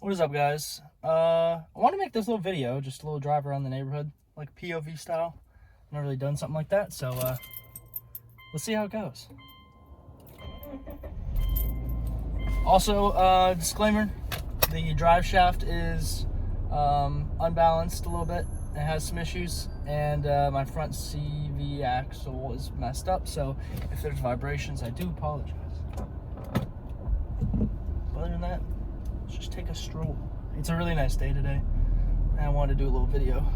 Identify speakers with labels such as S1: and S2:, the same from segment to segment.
S1: What is up, guys? I want to make this little video, just a little drive around the neighborhood, like POV style. I've never really done something like that, so let's see how it goes. Also, disclaimer, the drive shaft is unbalanced a little bit. It has some issues, and my front CV axle is messed up, so if there's vibrations, I do apologize. Other than that, let's just take a stroll. It's a really nice day today, and I wanted to do a little video.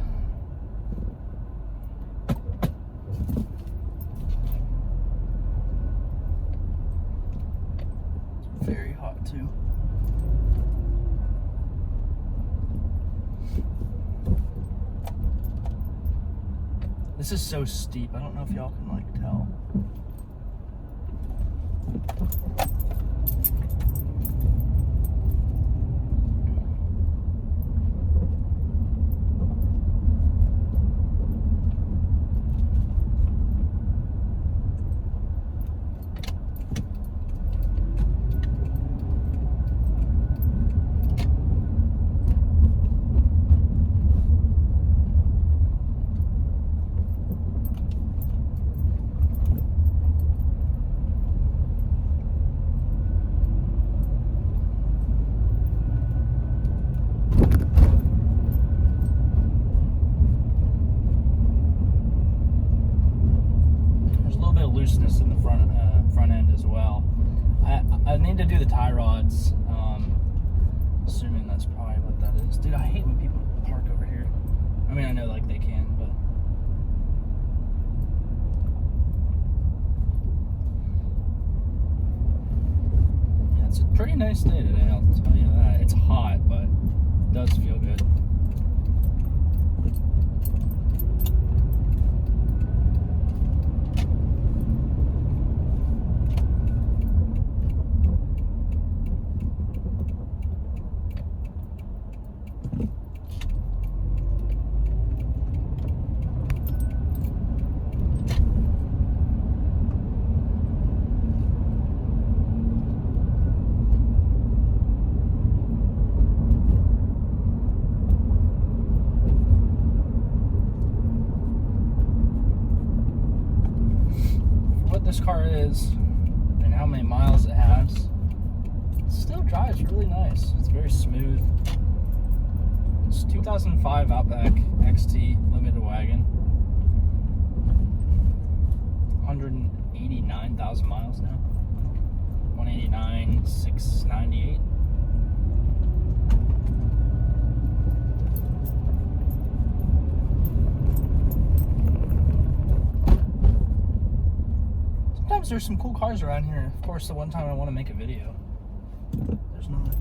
S1: It's very hot too. This is so steep. I don't know if y'all can like tell. Looseness in the front end as well. I need to do the tie rods, assuming that's probably what that is. Dude, I hate when people park over here. I mean, I know like they can, but yeah, it's a pretty nice day today, I'll tell you that. It's hot, but it does feel good. This car is and how many miles it has, it still drives really nice. It's very smooth. It's 2005 Outback XT limited wagon, 189,000 miles now, 189,698. There's some cool cars around here. Of course, the one time I want to make a video, there's not.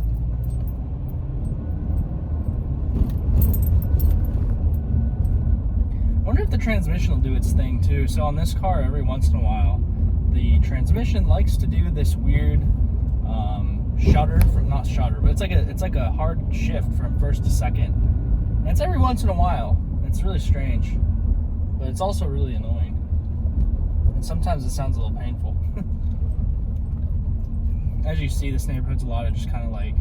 S1: I wonder if the transmission will do its thing too. So on this car, every once in a while, the transmission likes to do this weird shutter, not shutter, but it's like a hard shift from first to second. And it's every once in a while. It's really strange, but it's also really annoying. Sometimes it sounds a little painful. As you see, this neighborhood's a lot of just kind of like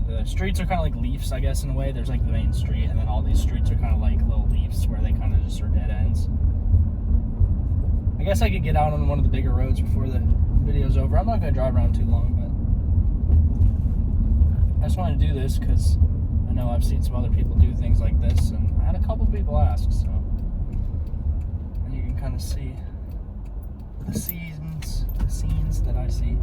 S1: the streets are kind of like leafs, I guess, in a way. There's like the main street, and then all these streets are kind of like little leafs where they kind of just are dead ends. I guess I could get out on one of the bigger roads before the video's over. I'm not going to drive around too long, but I just wanted to do this because I know I've seen some other people do things like this, and I had a couple people ask, so you can kind of see the scenes that I see.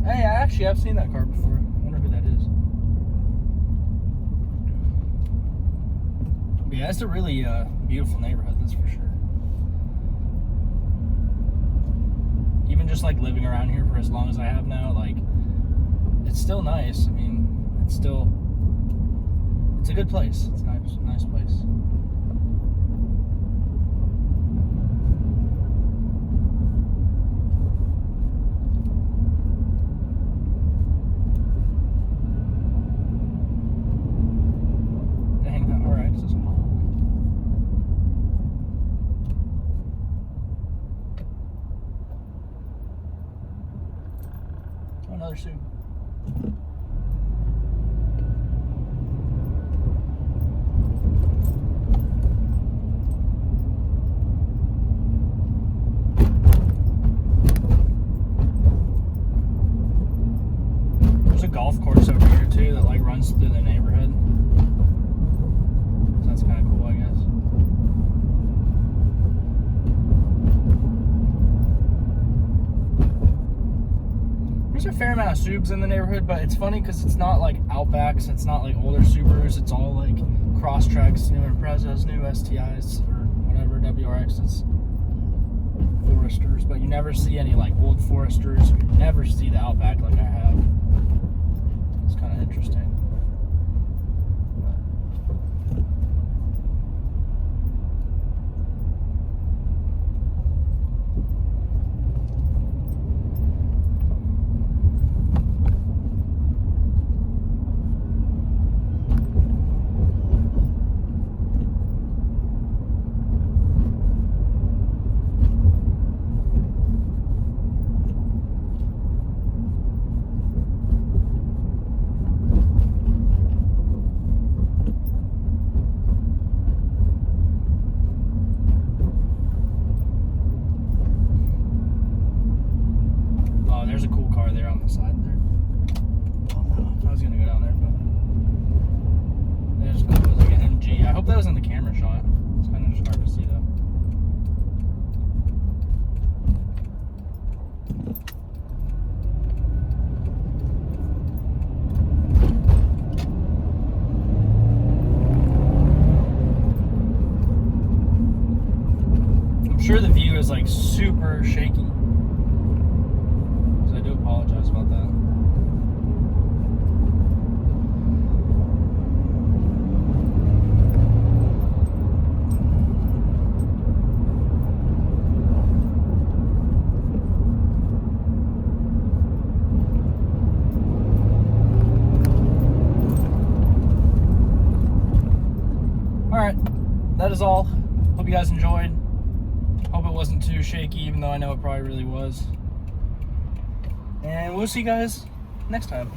S1: Hey, actually, I've seen that car before. I wonder who that is. Yeah, it's a really beautiful neighborhood, that's for sure. Even just like living around here for as long as I have now, like, it's still nice. I mean, it's a good place. It's a nice place. Dang, all right, this is hot. Oh, another suit. There's a golf course over here too that like runs through the neighborhood. So that's kind of cool, I guess. There's a fair amount of Subs in the neighborhood, but it's funny because it's not like Outbacks, it's not like older Subarus, it's all like Crosstreks, new Imprezas, new STIs, or whatever, WRXs, Foresters, but you never see any like old Foresters, you never see the Outback like I have. It's kind of interesting. There's a cool car there on the side there. Oh no, I was gonna go down there, but there's cool. It was like an MG. I hope that was in the camera shot. It's kind of just hard to see though. I'm sure the view is like super shaky. I do apologize about that. Alright, that is all. Hope you guys enjoyed. Hope it wasn't too shaky, even though I know it probably really was. And we'll see you guys next time.